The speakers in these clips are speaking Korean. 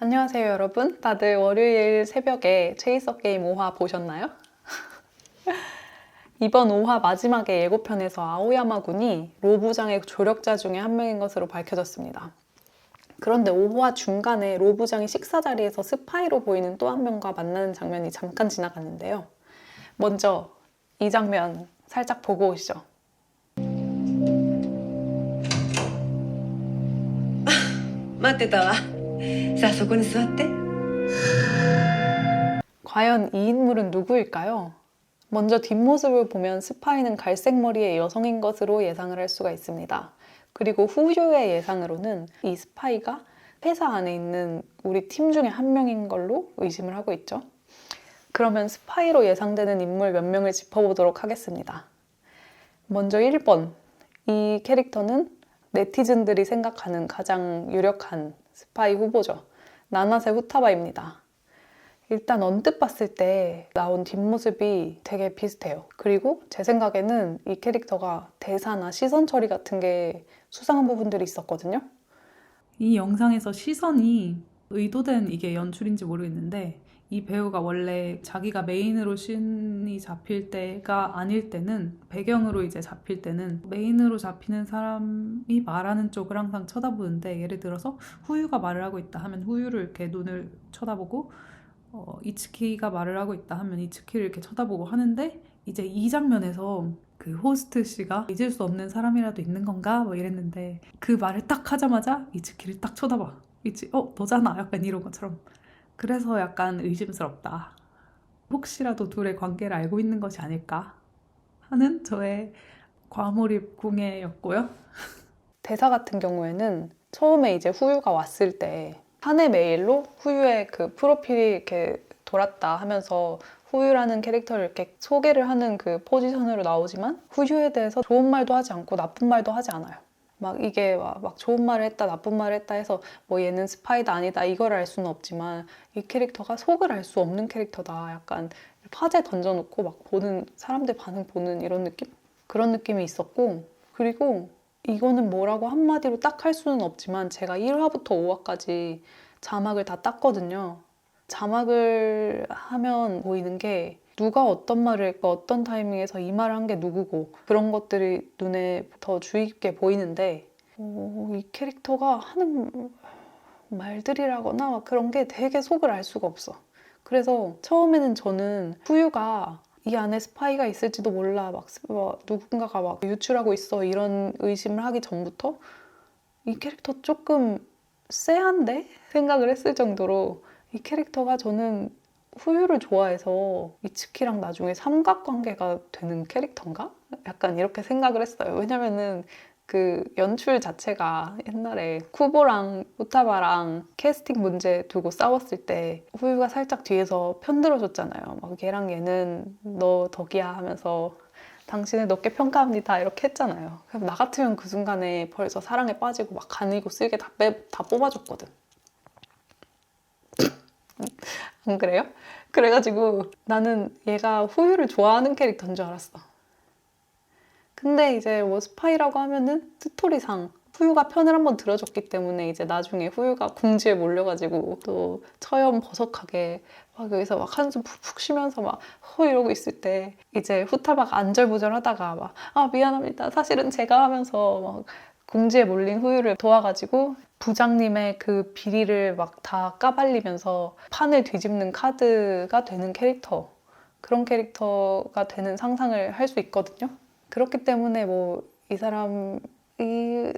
안녕하세요 여러분. 다들 월요일 새벽에 체이서 게임 5화 보셨나요? 이번 5화 마지막에 예고편에서 아오야마 군이 로 부장의 조력자 중에 한 명인 것으로 밝혀졌습니다. 그런데 5화 중간에 로 부장이 식사 자리에서 스파이로 보이는 또 한 명과 만나는 장면이 잠깐 지나갔는데요. 먼저 이 장면 살짝 보고 오시죠. 待ってたわ。さあそこに座って。 과연 이 인물은 누구일까요? 먼저 뒷모습을 보면 스파이는 갈색 머리의 여성인 것으로 예상을 할 수가 있습니다. 그리고 후유의 예상으로는 이 스파이가 회사 안에 있는 우리 팀 중에 한 명인 걸로 의심을 하고 있죠. 그러면 스파이로 예상되는 인물 몇 명을 짚어보도록 하겠습니다. 먼저 1번. 이 캐릭터는 네티즌들이 생각하는 가장 유력한 스파이 후보죠. 나나세 후타바입니다. 일단 언뜻 봤을 때 나온 뒷모습이 되게 비슷해요. 그리고 제 생각에는 이 캐릭터가 대사나 시선 처리 같은 게 수상한 부분들이 있었거든요. 이 영상에서 시선이 의도된 이게 연출인지 모르겠는데 이 배우가 원래 자기가 메인으로 씬이 잡힐 때가 아닐 때는 배경으로 이제 잡힐 때는 메인으로 잡히는 사람이 말하는 쪽을 항상 쳐다보는데 예를 들어서 후유가 말을 하고 있다 하면 후유를 이렇게 눈을 쳐다보고 이츠키가 말을 하고 있다 하면 이츠키를 이렇게 쳐다보고 하는데 이제 이 장면에서 그 호스트 씨가 잊을 수 없는 사람이라도 있는 건가? 뭐 이랬는데 그 말을 딱 하자마자 이츠키를 딱 쳐다봐. 너잖아. 약간 이런 것처럼. 그래서 약간 의심스럽다. 혹시라도 둘의 관계를 알고 있는 것이 아닐까 하는 저의 과몰입 궁예였고요. 대사 같은 경우에는 처음에 이제 후유가 왔을 때 사내 메일로 후유의 그 프로필이 이렇게 돌았다 하면서 후유라는 캐릭터를 이렇게 소개를 하는 그 포지션으로 나오지만 후유에 대해서 좋은 말도 하지 않고 나쁜 말도 하지 않아요. 막 이게 막 좋은 말을 했다 나쁜 말을 했다 해서 뭐 얘는 스파이다 아니다 이걸 알 수는 없지만 이 캐릭터가 속을 알 수 없는 캐릭터다. 약간 화제 던져놓고 막 보는 사람들 반응 보는 이런 느낌? 그런 느낌이 있었고 그리고 이거는 뭐라고 한마디로 딱 할 수는 없지만 제가 1화부터 5화까지 자막을 다 땄거든요. 자막을 하면 보이는 게 누가 어떤 말을 했고 어떤 타이밍에서 이 말을 한 게 누구고 그런 것들이 눈에 더 주의 깊게 보이는데 이 캐릭터가 하는 말들이라거나 막 그런 게 되게 속을 알 수가 없어. 그래서 처음에는 저는 후유가 이 안에 스파이가 있을지도 몰라 막 누군가가 막 유출하고 있어 이런 의심을 하기 전부터 이 캐릭터 조금 쎄한데? 생각을 했을 정도로 이 캐릭터가 저는 후유를 좋아해서 이츠키랑 나중에 삼각관계가 되는 캐릭터인가? 약간 이렇게 생각을 했어요. 왜냐면은 그 연출 자체가 옛날에 쿠보랑 후타바랑 캐스팅 문제 두고 싸웠을 때 후유가 살짝 뒤에서 편들어줬잖아요. 막 얘랑 얘는 너 덕이야 하면서 당신을 높게 평가합니다 이렇게 했잖아요. 그럼 나 같으면 그 순간에 벌써 사랑에 빠지고 막 간이고 쓸개 다 뽑아줬거든. 안 그래요? 그래가지고 나는 얘가 후유를 좋아하는 캐릭터인 줄 알았어. 근데 이제 뭐 스파이라고 하면은 스토리상 후유가 편을 한번 들어줬기 때문에 이제 나중에 후유가 궁지에 몰려가지고 또 처연버석하게 막 여기서 막 한숨 푹푹 쉬면서 막 이러고 있을 때 이제 후타바가 안절부절하다가 막 미안합니다 사실은 제가 하면서 막 궁지에 몰린 후유를 도와가지고 부장님의 그 비리를 막 다 까발리면서 판을 뒤집는 카드가 되는 캐릭터 그런 캐릭터가 되는 상상을 할 수 있거든요. 그렇기 때문에 뭐 이 사람이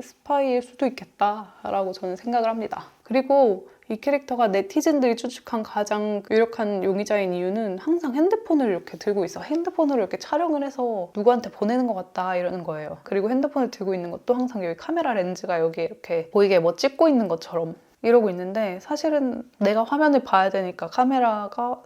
스파이일 수도 있겠다라고 저는 생각을 합니다. 그리고 이 캐릭터가 네티즌들이 추측한 가장 유력한 용의자인 이유는 항상 핸드폰을 이렇게 들고 있어. 핸드폰으로 이렇게 촬영을 해서 누구한테 보내는 것 같다 이러는 거예요. 그리고 핸드폰을 들고 있는 것도 항상 여기 카메라 렌즈가 여기 이렇게 보이게 뭐 찍고 있는 것처럼 이러고 있는데 사실은 내가 화면을 봐야 되니까 카메라가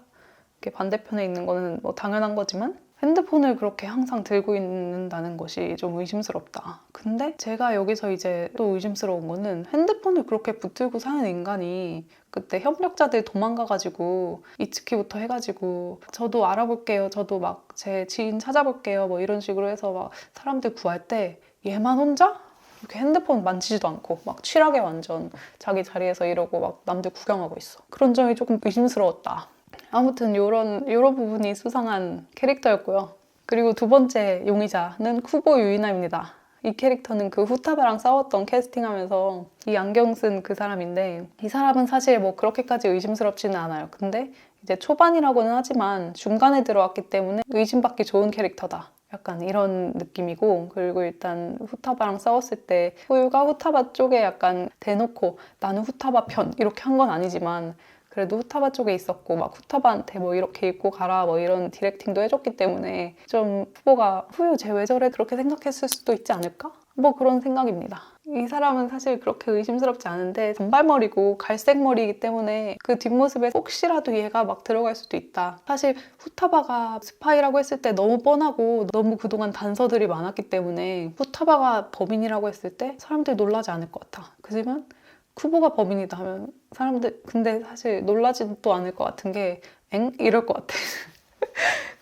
이렇게 반대편에 있는 거는 뭐 당연한 거지만 핸드폰을 그렇게 항상 들고 있는다는 것이 좀 의심스럽다. 근데 제가 여기서 이제 또 의심스러운 거는 핸드폰을 그렇게 붙들고 사는 인간이 그때 협력자들 도망가가지고 이츠키부터 해가지고 저도 알아볼게요. 저도 막 제 지인 찾아볼게요. 뭐 이런 식으로 해서 막 사람들 구할 때 얘만 혼자? 그렇게 핸드폰 만지지도 않고 막 칠하게 완전 자기 자리에서 이러고 막 남들 구경하고 있어. 그런 점이 조금 의심스러웠다. 아무튼 요런 부분이 수상한 캐릭터였고요. 그리고 두 번째 용의자는 쿠보 유이나입니다. 이 캐릭터는 그 후타바랑 싸웠던 캐스팅하면서 이 안경 쓴 그 사람인데, 이 사람은 사실 뭐 그렇게까지 의심스럽지는 않아요. 근데 이제 초반이라고는 하지만 중간에 들어왔기 때문에 의심받기 좋은 캐릭터다. 약간 이런 느낌이고, 그리고 일단 후타바랑 싸웠을 때 후유가 후타바 쪽에 약간 대놓고 나는 후타바 편 이렇게 한 건 아니지만 그래도 후타바 쪽에 있었고 막 후타바한테 뭐 이렇게 입고 가라 뭐 이런 디렉팅도 해줬기 때문에 좀 후보가 후유 쟤 왜 저래 그렇게 생각했을 수도 있지 않을까? 뭐 그런 생각입니다. 이 사람은 사실 그렇게 의심스럽지 않은데 단발머리고 갈색 머리이기 때문에 그 뒷모습에 혹시라도 얘가 막 들어갈 수도 있다. 사실 후타바가 스파이라고 했을 때 너무 뻔하고 너무 그동안 단서들이 많았기 때문에 후타바가 범인이라고 했을 때 사람들이 놀라지 않을 것 같아. 그지만 쿠보가 범인이다 하면 사람들 근데 사실 놀라지도 않을 것 같은 게 엥? 이럴 것 같아.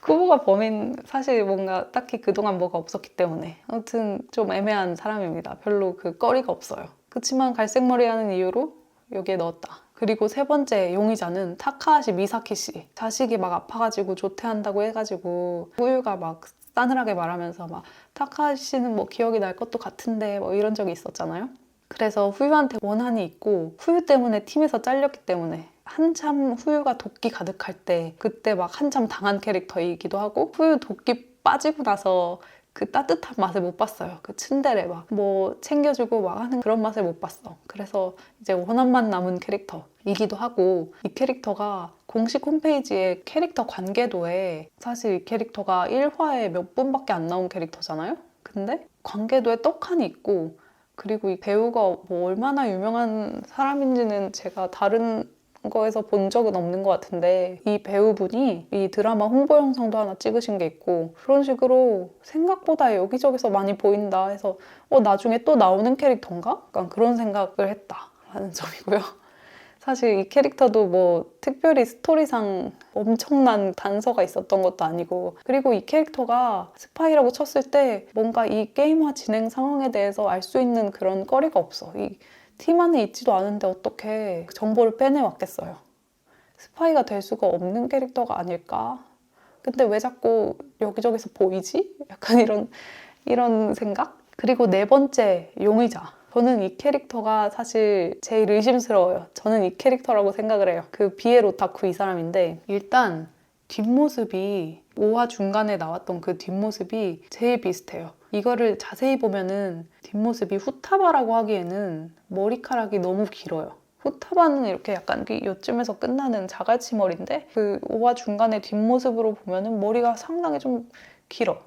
쿠보가 범인 사실 뭔가 딱히 그동안 뭐가 없었기 때문에 아무튼 좀 애매한 사람입니다. 별로 그 거리가 없어요. 그치만 갈색머리라는 이유로 여기에 넣었다. 그리고 세 번째 용의자는 타카하시 미사키 씨. 자식이 막 아파가지고 조퇴한다고 해가지고 후유가 막 싸늘하게 말하면서 막 타카하시 씨는 뭐 기억이 날 것도 같은데 뭐 이런 적이 있었잖아요. 그래서 후유한테 원한이 있고 후유 때문에 팀에서 잘렸기 때문에 한참 후유가 도끼 가득할 때 그때 막 한참 당한 캐릭터이기도 하고 후유 도끼 빠지고 나서 그 따뜻한 맛을 못 봤어요. 그 츤데레 막 뭐 챙겨주고 막 하는 그런 맛을 못 봤어. 그래서 이제 원한만 남은 캐릭터이기도 하고 이 캐릭터가 공식 홈페이지에 캐릭터 관계도에 사실 이 캐릭터가 1화에 몇 분밖에 안 나온 캐릭터잖아요? 근데 관계도에 떡하니 있고 그리고 이 배우가 뭐 얼마나 유명한 사람인지는 제가 다른 거에서 본 적은 없는 것 같은데 이 배우분이 이 드라마 홍보 영상도 하나 찍으신 게 있고 그런 식으로 생각보다 여기저기서 많이 보인다 해서 나중에 또 나오는 캐릭터인가? 약간 그런 생각을 했다라는 점이고요. 사실 이 캐릭터도 뭐 특별히 스토리상 엄청난 단서가 있었던 것도 아니고 그리고 이 캐릭터가 스파이라고 쳤을 때 뭔가 이 게임화 진행 상황에 대해서 알 수 있는 그런 거리가 없어. 이 팀 안에 있지도 않은데 어떻게 정보를 빼내왔겠어요. 스파이가 될 수가 없는 캐릭터가 아닐까? 근데 왜 자꾸 여기저기서 보이지? 약간 이런 생각? 그리고 네 번째 용의자. 저는 이 캐릭터가 사실 제일 의심스러워요. 저는 이 캐릭터라고 생각을 해요. 그 비엘 오타쿠 이 사람인데 일단 뒷모습이 5화 중간에 나왔던 그 뒷모습이 제일 비슷해요. 이거를 자세히 보면은 뒷모습이 후타바라고 하기에는 머리카락이 너무 길어요. 후타바는 이렇게 약간 요쯤에서 끝나는 자갈치 머리인데 그 5화 중간에 뒷모습으로 보면은 머리가 상당히 좀 길어.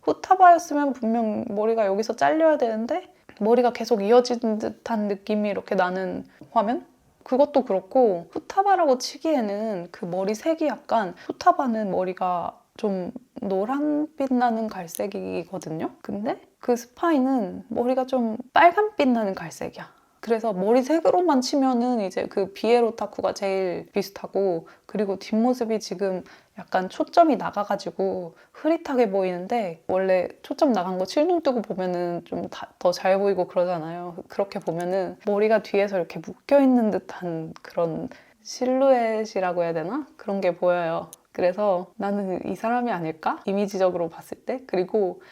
후타바였으면 분명 머리가 여기서 잘려야 되는데 머리가 계속 이어지는 듯한 느낌이 이렇게 나는 화면? 그것도 그렇고 후타바라고 치기에는 그 머리 색이 약간 후타바는 머리가 좀 노란빛 나는 갈색이거든요? 근데 그 스파이는 머리가 좀 빨간빛 나는 갈색이야. 그래서 머리색으로만 치면은 이제 그 비엘 오타쿠가 제일 비슷하고 그리고 뒷모습이 지금 약간 초점이 나가가지고 흐릿하게 보이는데 원래 초점 나간 거 칠눈 뜨고 보면은 좀 더 잘 보이고 그러잖아요. 그렇게 보면은 머리가 뒤에서 이렇게 묶여있는 듯한 그런 실루엣이라고 해야 되나? 그런 게 보여요. 그래서 나는 이 사람이 아닐까? 이미지적으로 봤을 때. 그리고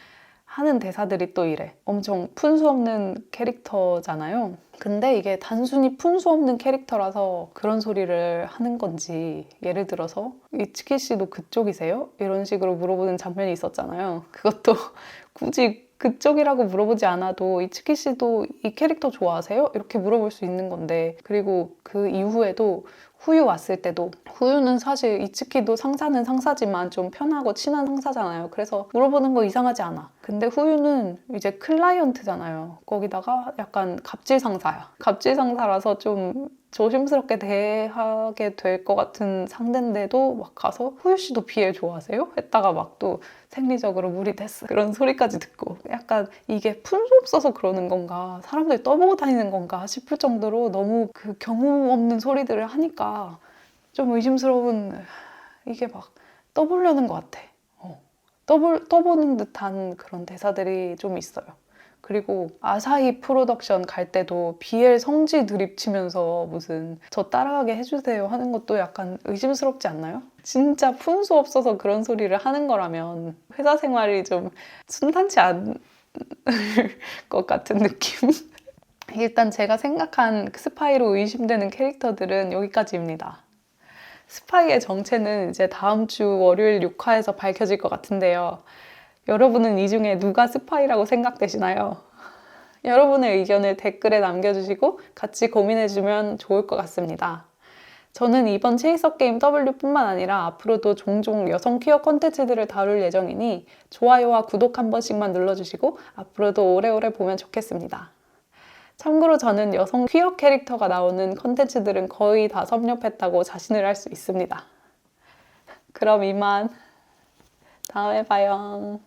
하는 대사들이 또 이래. 엄청 푼수 없는 캐릭터잖아요. 근데 이게 단순히 푼수 없는 캐릭터라서 그런 소리를 하는 건지 예를 들어서 이츠키 씨도 그쪽이세요? 이런 식으로 물어보는 장면이 있었잖아요. 그것도 굳이 그쪽이라고 물어보지 않아도 이츠키 씨도 이 캐릭터 좋아하세요? 이렇게 물어볼 수 있는 건데 그리고 그 이후에도 후유 왔을 때도 후유는 사실 이츠키도 상사는 상사지만 좀 편하고 친한 상사잖아요. 그래서 물어보는 거 이상하지 않아. 근데 후유는 이제 클라이언트잖아요. 거기다가 약간 갑질 상사야. 갑질 상사라서 좀 조심스럽게 대하게 될 것 같은 상대인데도 막 가서 후유 씨도 비엘 좋아하세요? 했다가 막 또 생리적으로 무리됐어. 그런 소리까지 듣고 약간 이게 푼수 없어서 그러는 건가 사람들이 떠보고 다니는 건가 싶을 정도로 너무 그 경우 없는 소리들을 하니까 좀 의심스러운 이게 막 떠보려는 것 같아. 떠보는 듯한 그런 대사들이 좀 있어요. 그리고 아사히 프로덕션 갈 때도 BL 성지 드립 치면서 무슨 저 따라가게 해주세요 하는 것도 약간 의심스럽지 않나요? 진짜 푼수 없어서 그런 소리를 하는 거라면 회사 생활이 좀 순탄치 않을 것 같은 느낌? 일단 제가 생각한 스파이로 의심되는 캐릭터들은 여기까지입니다. 스파이의 정체는 이제 다음 주 월요일 6화에서 밝혀질 것 같은데요. 여러분은 이 중에 누가 스파이라고 생각되시나요? 여러분의 의견을 댓글에 남겨주시고 같이 고민해주면 좋을 것 같습니다. 저는 이번 체이서 게임 W뿐만 아니라 앞으로도 종종 여성 퀴어 콘텐츠들을 다룰 예정이니 좋아요와 구독 한 번씩만 눌러주시고 앞으로도 오래오래 보면 좋겠습니다. 참고로 저는 여성 퀴어 캐릭터가 나오는 콘텐츠들은 거의 다 섭렵했다고 자신을 할 수 있습니다. 그럼 이만. 다음에 봐요.